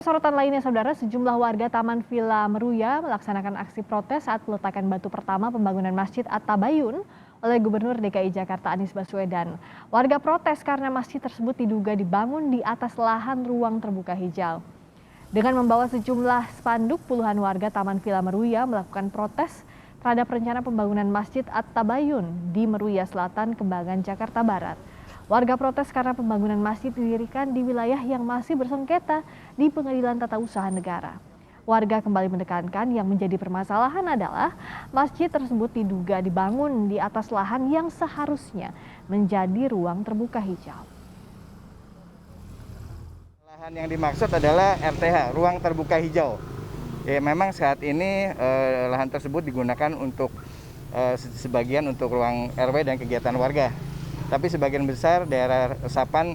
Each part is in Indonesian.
Sorotan lainnya, saudara, sejumlah warga Taman Villa Meruya melaksanakan aksi protes saat peletakan batu pertama pembangunan Masjid At-Tabayun oleh Gubernur DKI Jakarta Anies Baswedan. Warga protes karena masjid tersebut diduga dibangun di atas lahan ruang terbuka hijau. Dengan membawa sejumlah spanduk, puluhan warga Taman Villa Meruya melakukan protes terhadap rencana pembangunan Masjid At-Tabayun di Meruya Selatan, Kembangan, Jakarta Barat. Warga protes karena pembangunan masjid didirikan di wilayah yang masih bersengketa di Pengadilan Tata Usaha Negara. Warga kembali menekankan yang menjadi permasalahan adalah masjid tersebut diduga dibangun di atas lahan yang seharusnya menjadi ruang terbuka hijau. Lahan yang dimaksud adalah RTH, ruang terbuka hijau. Ya, memang saat ini lahan tersebut digunakan untuk sebagian untuk ruang RW dan kegiatan warga. Tapi sebagian besar daerah resapan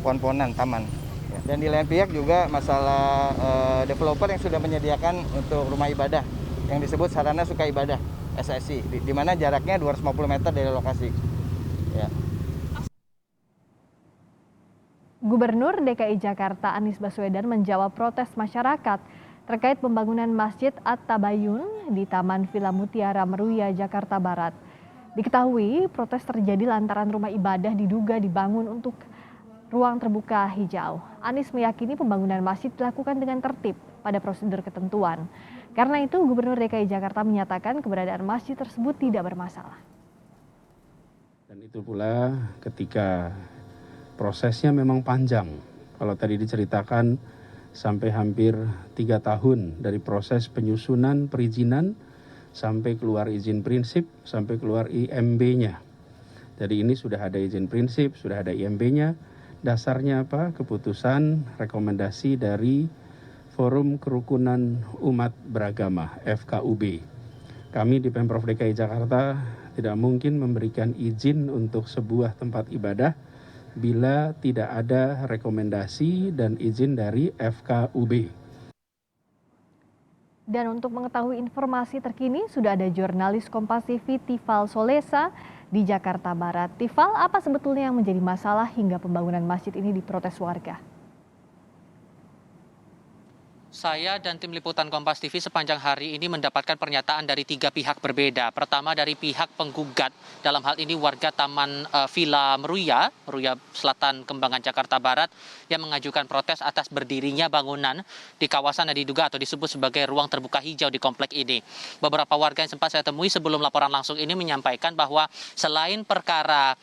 pohon-pohonan taman. Dan di lain pihak juga masalah developer yang sudah menyediakan untuk rumah ibadah yang disebut Sarana Suka Ibadah SSI, di mana jaraknya 250 meter dari lokasi. Ya. Gubernur DKI Jakarta Anies Baswedan menjawab protes masyarakat terkait pembangunan Masjid At-Tabayun di Taman Villa Mutiara Meruya, Jakarta Barat. Diketahui protes terjadi lantaran rumah ibadah diduga dibangun untuk ruang terbuka hijau. Anies meyakini pembangunan masjid dilakukan dengan tertib pada prosedur ketentuan. Karena itu Gubernur DKI Jakarta menyatakan keberadaan masjid tersebut tidak bermasalah. Dan itu pula ketika prosesnya memang panjang. Kalau tadi diceritakan sampai hampir 3 tahun dari proses penyusunan perizinan sampai keluar izin prinsip, sampai keluar IMB-nya. Jadi ini sudah ada izin prinsip, sudah ada IMB-nya. Dasarnya apa? Keputusan rekomendasi dari Forum Kerukunan Umat Beragama, FKUB. Kami di Pemprov DKI Jakarta tidak mungkin memberikan izin untuk sebuah tempat ibadah bila tidak ada rekomendasi dan izin dari FKUB. Dan untuk mengetahui informasi terkini, sudah ada jurnalis Kompas TV Tifal Solesa di Jakarta Barat. Tifal, apa sebetulnya yang menjadi masalah hingga pembangunan masjid ini diprotes warga? Saya dan tim liputan Kompas TV sepanjang hari ini mendapatkan pernyataan dari 3 pihak berbeda. Pertama dari pihak penggugat, dalam hal ini warga Taman Villa Meruya Selatan, Kembangan, Jakarta Barat, yang mengajukan protes atas berdirinya bangunan di kawasan yang diduga atau disebut sebagai ruang terbuka hijau di komplek ini. Beberapa warga yang sempat saya temui sebelum laporan langsung ini menyampaikan bahwa selain perkara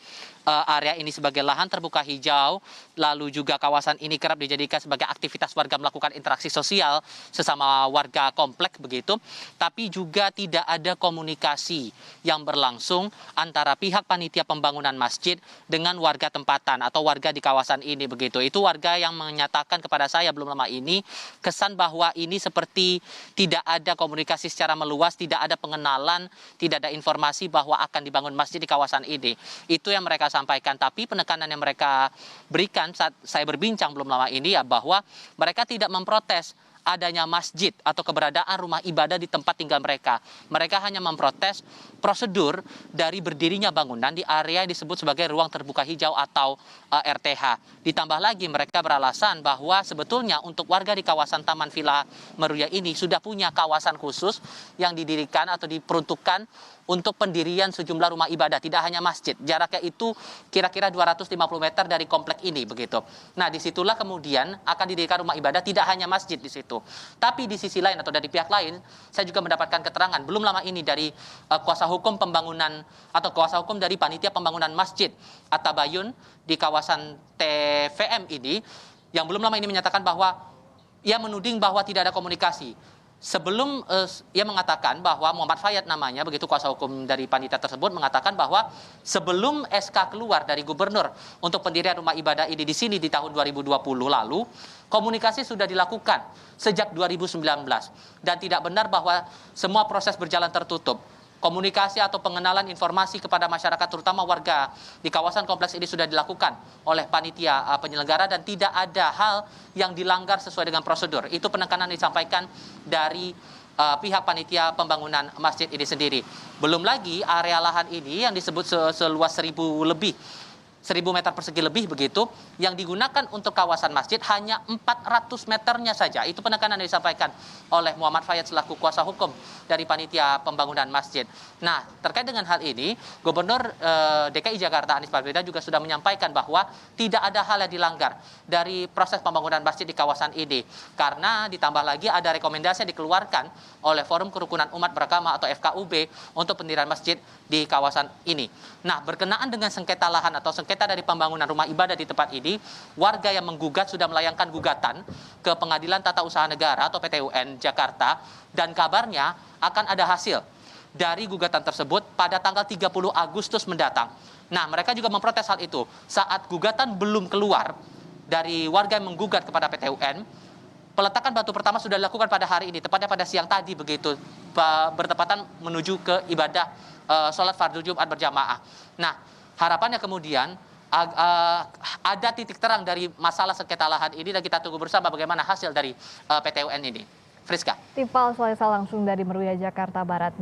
area ini sebagai lahan terbuka hijau, lalu juga kawasan ini kerap dijadikan sebagai aktivitas warga melakukan interaksi sosial sesama warga komplek begitu, tapi juga tidak ada komunikasi yang berlangsung antara pihak panitia pembangunan masjid dengan warga tempatan atau warga di kawasan ini begitu. Itu warga yang menyatakan kepada saya belum lama ini kesan bahwa ini seperti tidak ada komunikasi secara meluas, tidak ada pengenalan, tidak ada informasi bahwa akan dibangun masjid di kawasan ini. Itu yang mereka sampaikan, tapi penekanan yang mereka berikan saat saya berbincang belum lama ini ya bahwa mereka tidak memprotes adanya masjid atau keberadaan rumah ibadah di tempat tinggal mereka. Mereka hanya memprotes prosedur dari berdirinya bangunan di area yang disebut sebagai ruang terbuka hijau atau RTH. Ditambah lagi mereka beralasan bahwa sebetulnya untuk warga di kawasan Taman Villa Meruya ini sudah punya kawasan khusus yang didirikan atau diperuntukkan untuk pendirian sejumlah rumah ibadah, tidak hanya masjid. Jaraknya itu kira-kira 250 meter dari komplek ini begitu. Nah, disitulah kemudian akan didirikan rumah ibadah, tidak hanya masjid di situ. Tapi di sisi lain atau dari pihak lain, saya juga mendapatkan keterangan belum lama ini dari kuasa hukum pembangunan atau kuasa hukum dari panitia pembangunan Masjid At-Tabayun di kawasan TVM ini, yang belum lama ini menyatakan bahwa ia menuding bahwa tidak ada komunikasi. Sebelum ia mengatakan bahwa Muhammad Fayad namanya, begitu kuasa hukum dari panitia tersebut, mengatakan bahwa sebelum SK keluar dari gubernur untuk pendirian rumah ibadah ini di sini di tahun 2020 lalu, komunikasi sudah dilakukan sejak 2019 dan tidak benar bahwa semua proses berjalan tertutup. Komunikasi atau pengenalan informasi kepada masyarakat terutama warga di kawasan kompleks ini sudah dilakukan oleh panitia penyelenggara dan tidak ada hal yang dilanggar sesuai dengan prosedur. Itu penekanan disampaikan dari pihak panitia pembangunan masjid ini sendiri. Belum lagi area lahan ini yang disebut seluas 1.000 lebih 1.000 meter persegi lebih begitu, yang digunakan untuk kawasan masjid hanya 400 meternya saja. Itu penekanan yang disampaikan oleh Muhammad Fayad selaku kuasa hukum dari panitia pembangunan masjid. Nah, terkait dengan hal ini, Gubernur DKI Jakarta Anies Baswedan juga sudah menyampaikan bahwa tidak ada hal yang dilanggar dari proses pembangunan masjid di kawasan ini. Karena ditambah lagi ada rekomendasi yang dikeluarkan oleh Forum Kerukunan Umat Beragama atau FKUB untuk pendirian masjid di kawasan ini. Nah, berkenaan dengan sengketa lahan atau sengketa dari pembangunan rumah ibadah di tempat ini, warga yang menggugat sudah melayangkan gugatan ke Pengadilan Tata Usaha Negara atau PT UN Jakarta, dan kabarnya akan ada hasil dari gugatan tersebut pada tanggal 30 Agustus mendatang. Nah, mereka juga memprotes hal itu. Saat gugatan belum keluar dari warga yang menggugat kepada PT UN, peletakan batu pertama sudah dilakukan pada hari ini, tepatnya pada siang tadi begitu, bertepatan menuju ke ibadah sholat fardu Jumat berjamaah. Nah, harapannya kemudian ada titik terang dari masalah sengketa lahan ini, dan kita tunggu bersama bagaimana hasil dari PT UN ini. Friska. Tifal Salesa langsung dari Meruya, Jakarta Barat.